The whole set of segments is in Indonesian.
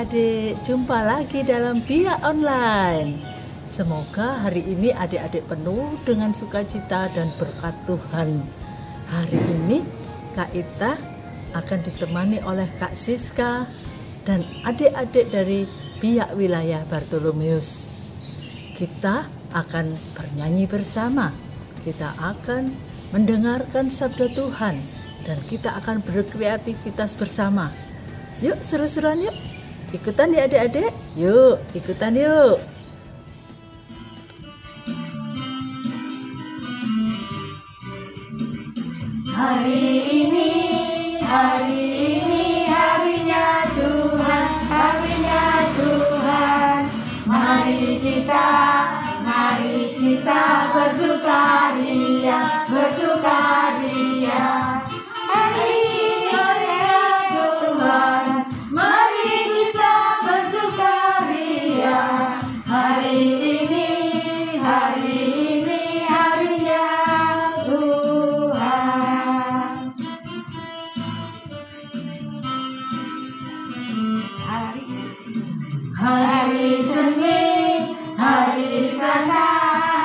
adik-adik, jumpa lagi dalam Biak Online. Semoga hari ini adik-adik penuh dengan sukacita dan berkat Tuhan. Hari ini Kak Ita akan ditemani oleh Kak Siska dan adik-adik dari Biak Wilayah Bartolomeus. Kita akan bernyanyi bersama, kita akan mendengarkan sabda Tuhan, dan kita akan berkreativitas bersama. Yuk seru-seruan yuk, ikutan ya adik-adik, yuk ikutan yuk. Hari ini harinya Tuhan, harinya Tuhan. Mari kita bersukaria, bersukaria. Hari ini harinya Tuhan, mari kita bersukaria. Hari ini harinya Tuhan. Hari Senin, hari Selasa,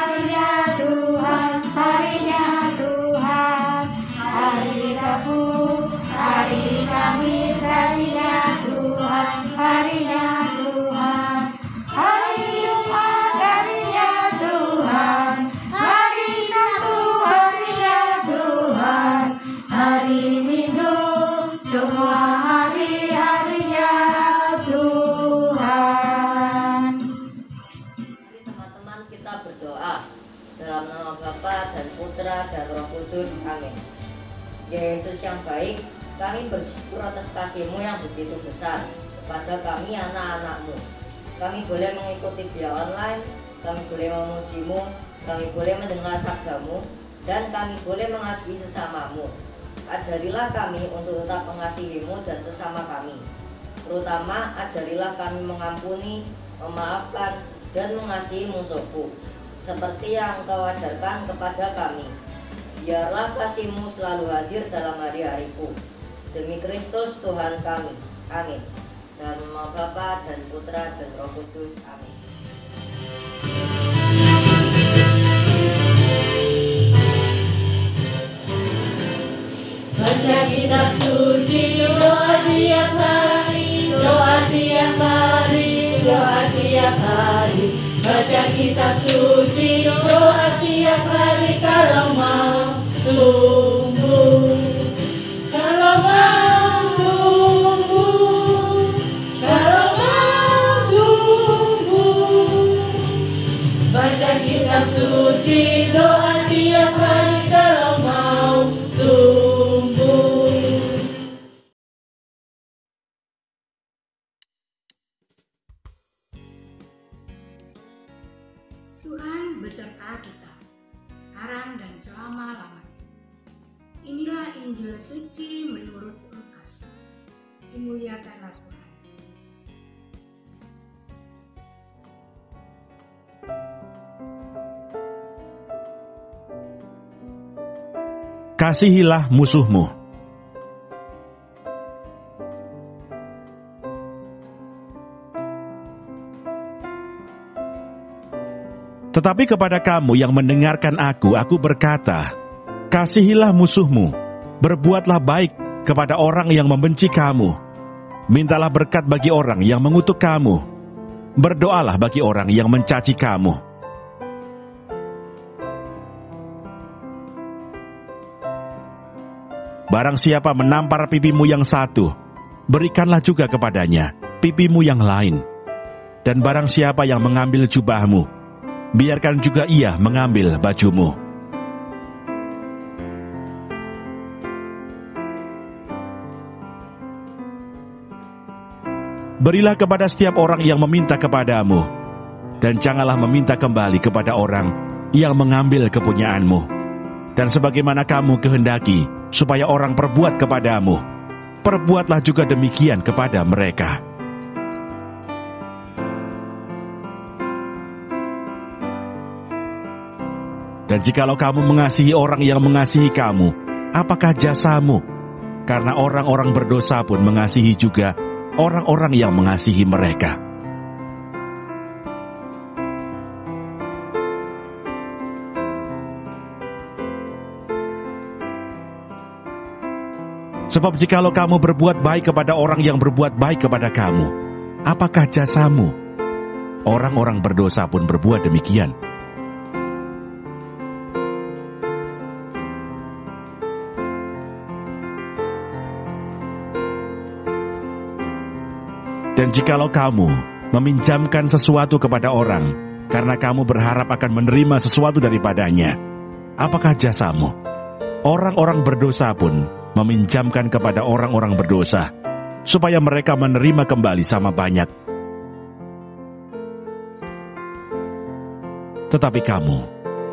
harinya Tuhan, harinya Tuhan. Hari Rabu, hari Kamis, harinya Tuhan, harinya Tuhan. Hari Jumat, harinya Tuhan, hari Sabtu, harinya Tuhan. Hari Minggu, semua hari-harinya Tuhan. Mari teman-teman kita berdoa dalam nama Bapa dan Putra dan Roh Kudus. Amin. Ya Yesus yang baik, kami bersyukur atas kasih-Mu yang begitu besar kepada kami anak-anak-Mu. Kami boleh mengikuti Biak Online, kami boleh memuji-Mu, kami boleh mendengar sabda-Mu, dan kami boleh mengasihi sesama-Mu. Ajarilah kami untuk tetap mengasihi-Mu dan sesama kami. Terutama ajarilah kami mengampuni, memaafkan, dan mengasihi musuhku, seperti yang Engkau ajarkan kepada kami. Biarlah kasih-Mu selalu hadir dalam hari-hariku. Demi Kristus Tuhan kami. Amin. Dalam nama Bapa dan Putra dan Roh Kudus. Amin. Baca kitab suci, doa tiap hari, doa tiap hari, doa tiap hari. Baca kitab suci, doa tiap hari kalau mau tumbuh, kalau mau tumbuh, kalau mau tumbuh. Baca kitab suci, doa tiap hari kalau mau tumbuh. Tuhan beserta kita, sekarang dan selama-lamanya. Inilah Injil suci menurut Lukas. Dimuliakanlah Tuhan. Kasihilah musuhmu. Tetapi kepada kamu yang mendengarkan aku berkata, kasihilah musuhmu, berbuatlah baik kepada orang yang membenci kamu, mintalah berkat bagi orang yang mengutuk kamu, berdoalah bagi orang yang mencaci kamu. Barang siapa menampar pipimu yang satu, berikanlah juga kepadanya pipimu yang lain. Dan barang siapa yang mengambil jubahmu, biarkan juga ia mengambil bajumu. Berilah kepada setiap orang yang meminta kepadamu, dan janganlah meminta kembali kepada orang yang mengambil kepunyaanmu. Dan sebagaimana kamu kehendaki supaya orang perbuat kepadamu, perbuatlah juga demikian kepada mereka. Dan jikalau kamu mengasihi orang yang mengasihi kamu, apakah jasamu? Karena orang-orang berdosa pun mengasihi juga orang-orang yang mengasihi mereka. Sebab jikalau kamu berbuat baik kepada orang yang berbuat baik kepada kamu, apakah jasamu? Orang-orang berdosa pun berbuat demikian. Dan jikalau kamu meminjamkan sesuatu kepada orang, karena kamu berharap akan menerima sesuatu daripadanya, apakah jasamu? Orang-orang berdosa pun meminjamkan kepada orang-orang berdosa, supaya mereka menerima kembali sama banyak. Tetapi kamu,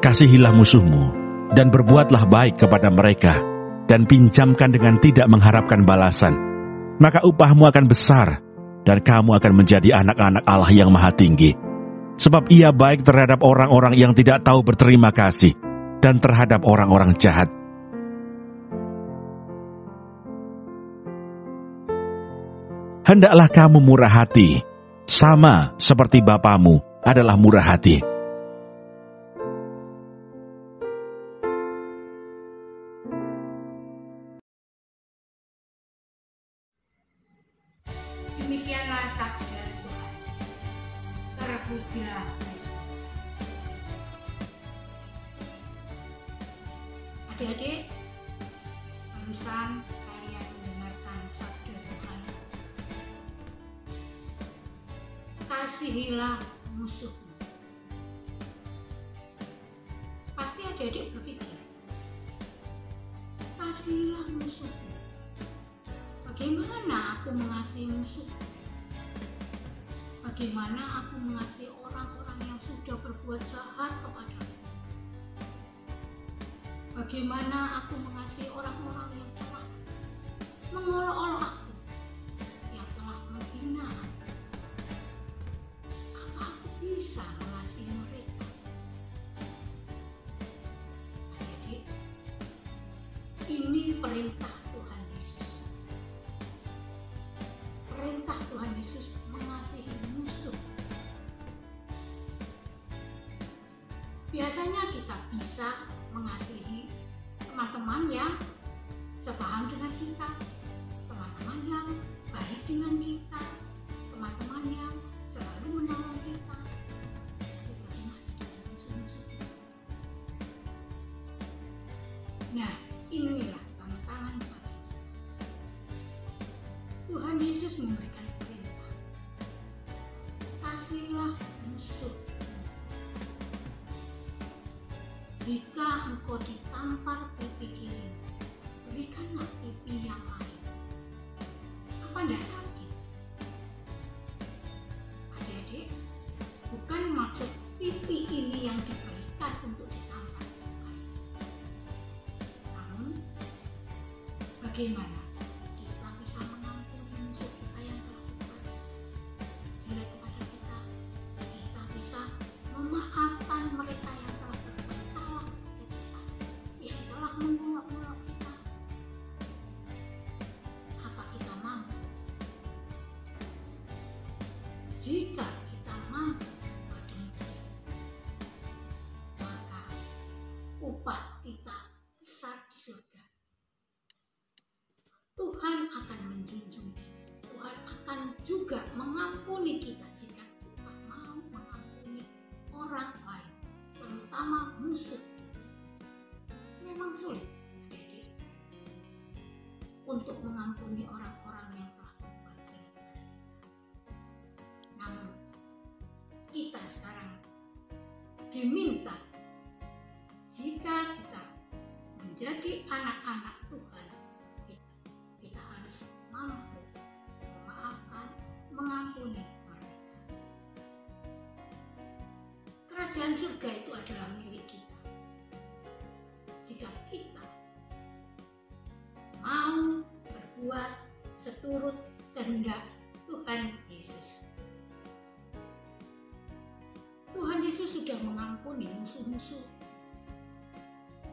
kasihilah musuhmu, dan berbuatlah baik kepada mereka, dan pinjamkan dengan tidak mengharapkan balasan. Maka upahmu akan besar, dan kamu akan menjadi anak-anak Allah yang Maha Tinggi. Sebab Ia baik terhadap orang-orang yang tidak tahu berterima kasih, dan terhadap orang-orang jahat. Hendaklah kamu murah hati, sama seperti Bapamu adalah murah hati. Demikianlah sabda Tuhan. Terpujilah Kristus. Adik-adik, barusan kalian mendengarkan sabda Tuhan. Kasihilah musuhmu. Pasti adik-adik berpikir, kasihilah musuhmu. Bagaimana aku mengasihi musuh? Bagaimana aku mengasihi orang-orang yang sudah berbuat jahat kepadaku? Bagaimana aku mengasihi orang-orang yang telah mengolok-olok aku, yang telah menghina aku? Apa aku bisa mengasihi mereka? Jadi, ini perintah Tuhan Yesus. Perintah Tuhan Yesus mengasihi musuh. Biasanya kita bisa mengasihi teman-teman yang sepaham dengan kita, teman-teman yang baik dengan kita, teman-teman yang selalu menolong kita. Bagaimana dengan musuh-musuh kita? Nah, inilah tantangan bagi kita. Tuhan Yesus memberikan perintah, kasihilah musuh. Jika engkau ditampar pipi kiri, berikanlah pipi yang lain. Apa tidak sakit? Adik-adik, bukan maksud pipi ini yang diberikan untuk ditampar, bukan. Namun, bagaimana kita bisa mengampuni musuh kita yang telah berbuat jelek kepada kita? Kita bisa memaafkan mereka yang telah berbuat salah kepada kita, yang telah mengolok-olok kita. Apa kita mampu? Jika kita mampu berbuat demikian, maka upah kita besar di surga. Tuhan akan menjunjung kita. Tuhan akan juga mengampuni kita jika kita mau mengampuni orang lain, terutama musuh. Memang sulit, adik-adik, untuk mengampuni orang-orang yang telah berbuat jelek kepada kita. Namun, kita sekarang diminta, jika kita menjadi anak-anak Tuhan, kita harus mampu memaafkan, mengampuni mereka. Kerajaan surga itu adalah milik kita. Jika kita mau berbuat seturut kehendak Tuhan Yesus. Tuhan Yesus sudah mengampuni musuh-musuh.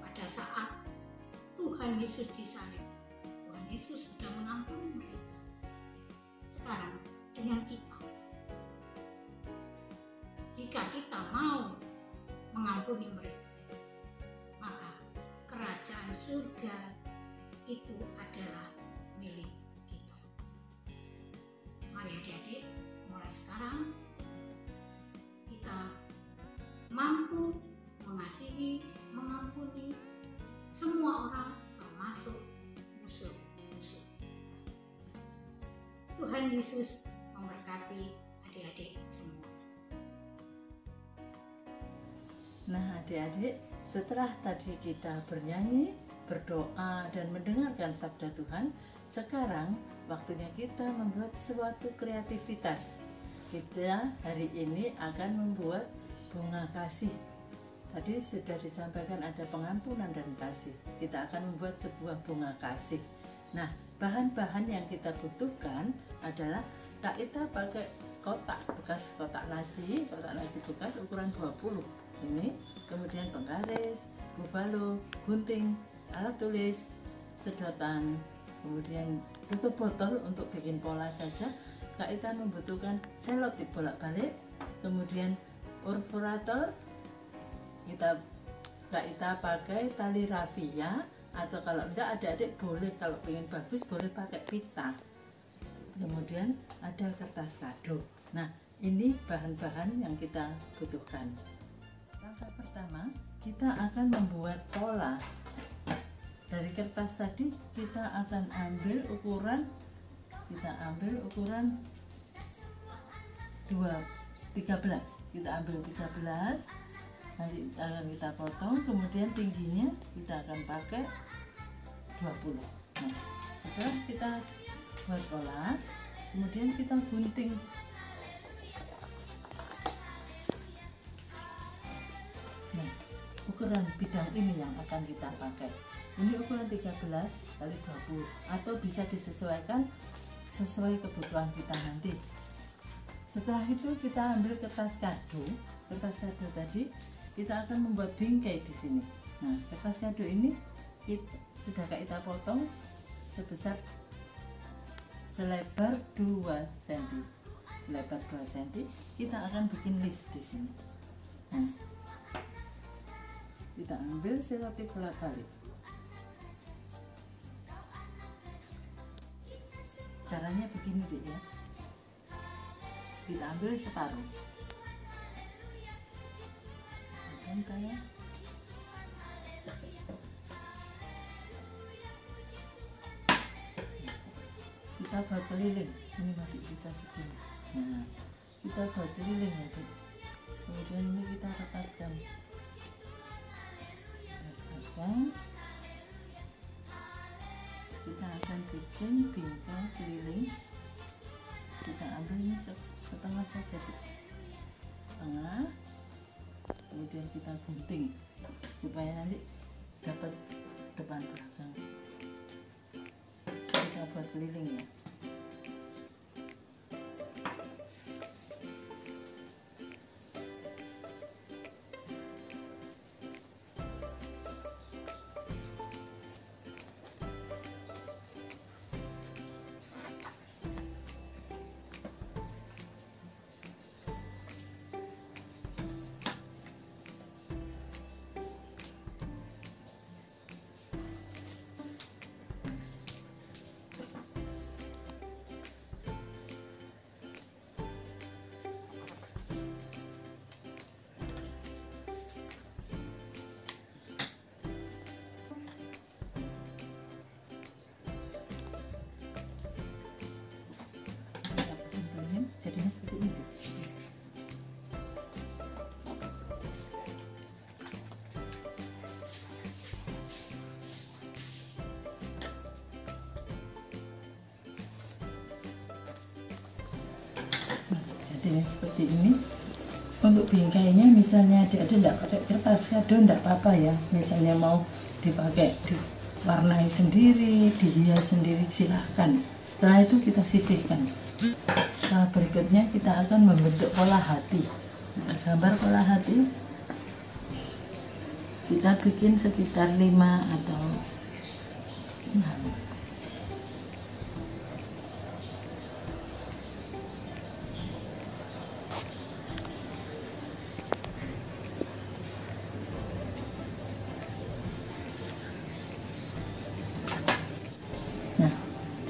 Pada saat Tuhan Yesus disalib, Tuhan Yesus sudah mengampuni mereka. sekarang dengan kita. Jika kita mau mengampuni mereka, maka kerajaan surga itu adalah milik kita. Mari adik-adik, mulai sekarang kita mampu mengasihi, mengampuni semua orang, termasuk musuh-musuh. Tuhan Yesus memberkati adik-adik semua. Nah adik-adik, setelah tadi kita bernyanyi, berdoa, dan mendengarkan sabda Tuhan, sekarang waktunya kita membuat suatu kreativitas. Kita hari ini akan membuat bunga kasih. Tadi sudah disampaikan ada pengampunan dan kasih. Kita akan membuat sebuah bunga kasih. Nah, bahan-bahan yang kita butuhkan adalah kita pakai kotak bekas, kotak nasi bekas ukuran 20 ini, kemudian penggaris, buffalo, gunting, alat tulis, sedotan, kemudian tutup botol untuk bikin pola saja. Kita membutuhkan selotip bolak-balik, kemudian perforator, kita pakai tali rafia, atau kalau enggak adik-adik boleh, kalau pengen bagus boleh pakai pita. Kemudian ada kertas kado. Nah, ini bahan-bahan yang kita butuhkan. Langkah pertama, kita akan membuat pola. Dari kertas tadi kita akan ambil ukuran 13. Kita ambil 13, nanti akan kita potong, kemudian tingginya kita akan pakai 20. Nah, setelah kita buat pola, kemudian kita gunting. Nah, ukuran bidang ini yang akan kita pakai. Ini ukuran 13 kali 20, atau bisa disesuaikan sesuai kebutuhan kita nanti. Setelah itu kita ambil kertas kado tadi, kita akan membuat bingkai di sini. Nah, kertas kado ini sudah kita potong sebesar selebar 2 cm. Selebar 2 cm, kita akan bikin list di sini. Nah, kita ambil selotip bolak-balik. Caranya begini Dek ya. Kita ambil separuh. Kayak kita buat keliling. Ini masih sisa segini. Nah, kita buat keliling ya Dek. Kemudian ini kita rekatkan. Kita akan bikin bingkai keliling. Kita ambil ini setengah saja, setengah, kemudian kita gunting supaya nanti dapat depan belakang. Kita buat keliling ya. Jadinya seperti itu. Jadinya seperti ini. Untuk bingkainya misalnya adik-adik tidak pakai kertas kado tidak apa-apa ya. Misalnya mau dipakai diwarnai sendiri, dihias sendiri, silahkan. Setelah itu kita sisihkan. Nah, berikutnya kita akan membentuk pola hati. Kita gambar pola hati. Kita bikin sekitar 5 atau 6.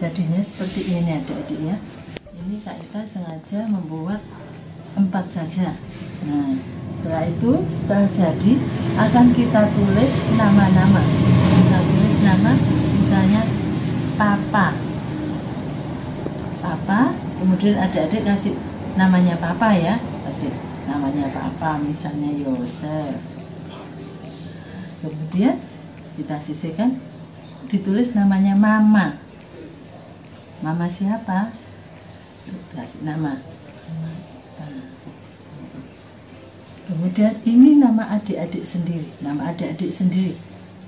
jadinya seperti ini adik-adik ya. Ini Kak Ita sengaja membuat 4 saja. Nah, setelah itu, setelah jadi akan kita tulis nama-nama. Kita tulis nama, misalnya Papa. Papa, kemudian adik-adik kasih namanya Papa ya. Kasih namanya Papa, misalnya Yosef. Kemudian kita sisihkan, ditulis namanya Mama. Mama siapa? Kasih nama. Kemudian ini nama adik-adik sendiri. Nama adik-adik sendiri.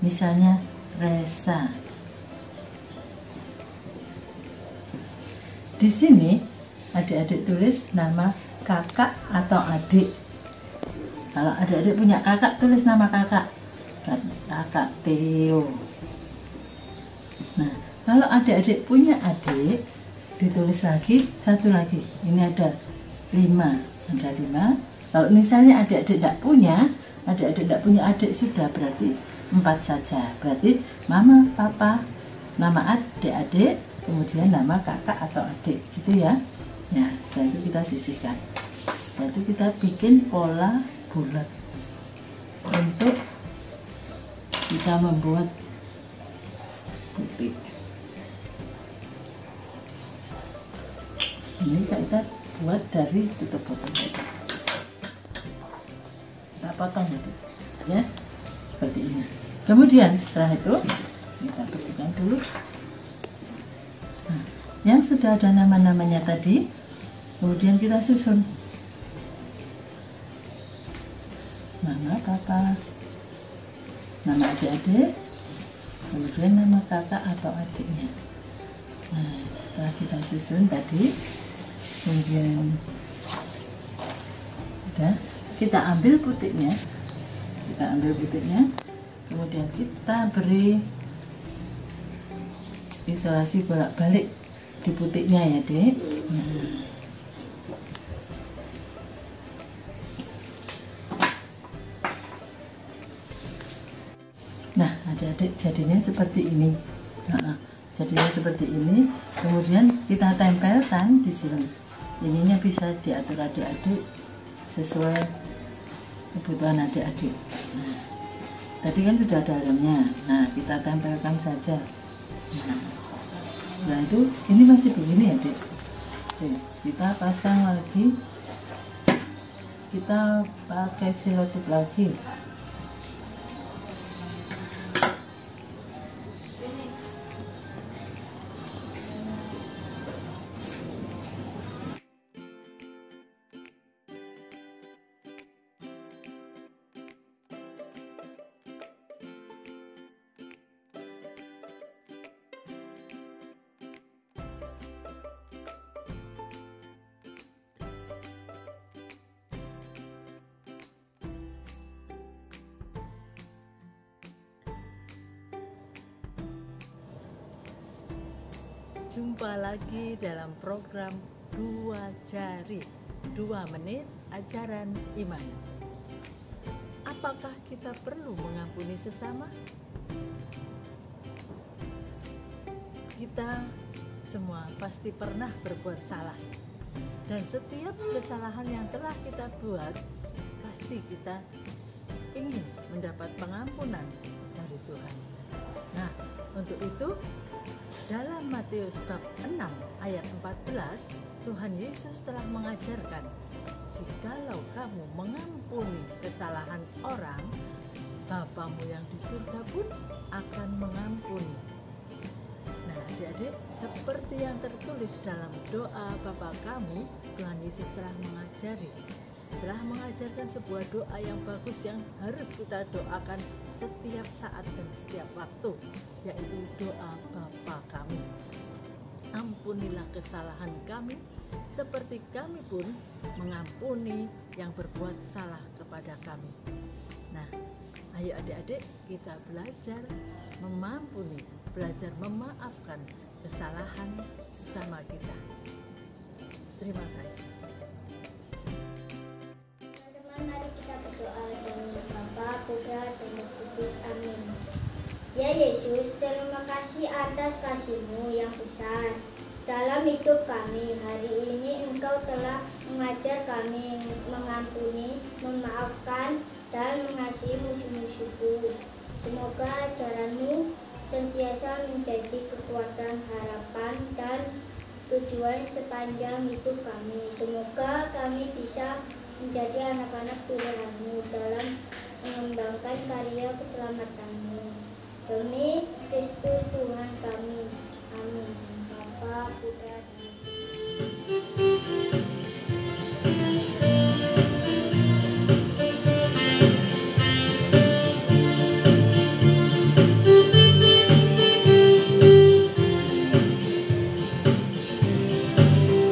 Misalnya Resa. Di sini adik-adik tulis nama kakak atau adik. Kalau adik-adik punya kakak, tulis nama kakak. Kakak Theo. Nah, kalau adik-adik punya adik, ditulis lagi, satu lagi. Ini ada 5. Ada 5. Kalau misalnya adik-adik tidak punya adik sudah, berarti 4 saja. Berarti Mama, Papa, nama adik-adik, kemudian nama kakak atau adik, gitu ya. Nah, setelah itu kita sisihkan. Setelah itu kita bikin pola bulat untuk kita membuat putih. Ini kita buat dari tutup botol tadi. Kita potong ya, seperti ini. Kemudian setelah itu kita bersihkan dulu. Nah, yang sudah ada nama-namanya tadi, kemudian kita susun. Nama Papa, nama adik-adik, kemudian nama kakak atau adiknya. Nah, setelah kita susun tadi, kemudian udah, kita ambil putihnya, kemudian kita beri isolasi bolak-balik di putihnya ya, Dek. Nah, adik-adik jadinya seperti ini. Jadinya seperti ini. Kemudian kita tempelkan di sini. Ininya bisa diatur adik-adik sesuai kebutuhan adik-adik. Nah, tadi kan sudah ada dalamnya. Nah, kita tempelkan saja. Nah, setelah itu ini masih begini ya, Dek. Oke, kita pasang lagi. Kita pakai selotip lagi. Jumpa lagi dalam program 2 Jari, 2 menit ajaran iman. Apakah kita perlu mengampuni sesama? Kita semua pasti pernah berbuat salah. Dan setiap kesalahan yang telah kita buat, pasti kita ingin mendapat pengampunan dari Tuhan. Nah, untuk itu dalam Matius bab 6 ayat 14, Tuhan Yesus telah mengajarkan, jikalau kamu mengampuni kesalahan orang, Bapamu yang di surga pun akan mengampuni. Nah, adik-adik, seperti yang tertulis dalam doa Bapa kami, Tuhan Yesus telah mengajarkan sebuah doa yang bagus yang harus kita doakan setiap saat dan setiap waktu, yaitu doa Bapa kami. Ampunilah kesalahan kami seperti kami pun mengampuni yang berbuat salah kepada kami. Nah, ayo adik-adik, kita belajar mengampuni, belajar memaafkan kesalahan sesama kita. Terima kasih. Teman-teman, mari kita berdoa. Dalam nama Bapa, Putra, dan Roh Kudus. Amin. Ya Yesus, terima kasih atas kasih-Mu yang besar dalam hidup kami. Hari ini Engkau telah mengajar kami mengampuni, memaafkan, dan mengasihi musuh-musuhku. Semoga ajaran-Mu senantiasa menjadi kekuatan, harapan, dan tujuan sepanjang hidup kami. Semoga kami bisa menjadi anak-anak pilihan-Mu dalam mengembangkan karya keselamatan-Mu. Demi Kristus Tuhan kami. Amin. Bapa, Putra, dan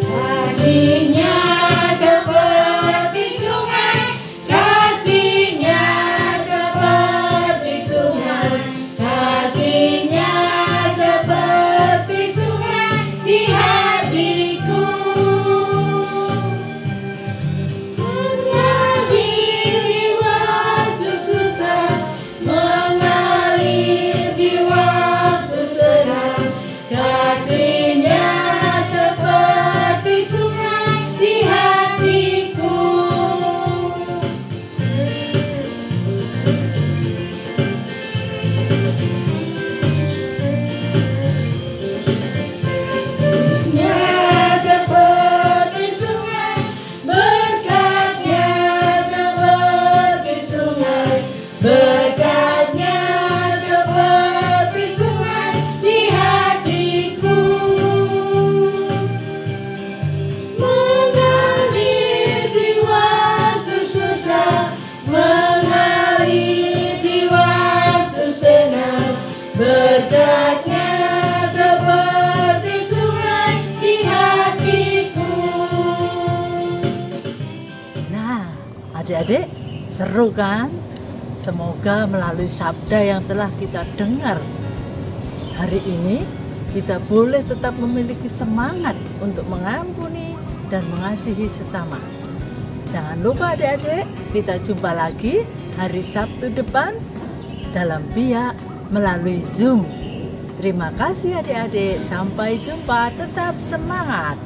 Kasih-Nya seperti sungai, kasih-Nya seperti sungai, kasih-Nya seperti sungai di hatiku. Mengalir di waktu susah, mengalir di waktu senang, kasih-Nya seperti sungai di hatiku. Nya seperti sungai, berkat-Nya seperti sungai, berkat-Nya seperti sungai di hatiku. Mengalir di waktu susah, mengalir di waktu senang, berkat-Nya seperti sungai di hatiku. Nah, adik-adik, seru kan? Semoga melalui sabda yang telah kita dengar hari ini, kita boleh tetap memiliki semangat untuk mengampuni dan mengasihi sesama. Jangan lupa adik-adik, kita jumpa lagi hari Sabtu depan dalam Biak melalui Zoom. Terima kasih adik-adik, sampai jumpa, tetap semangat.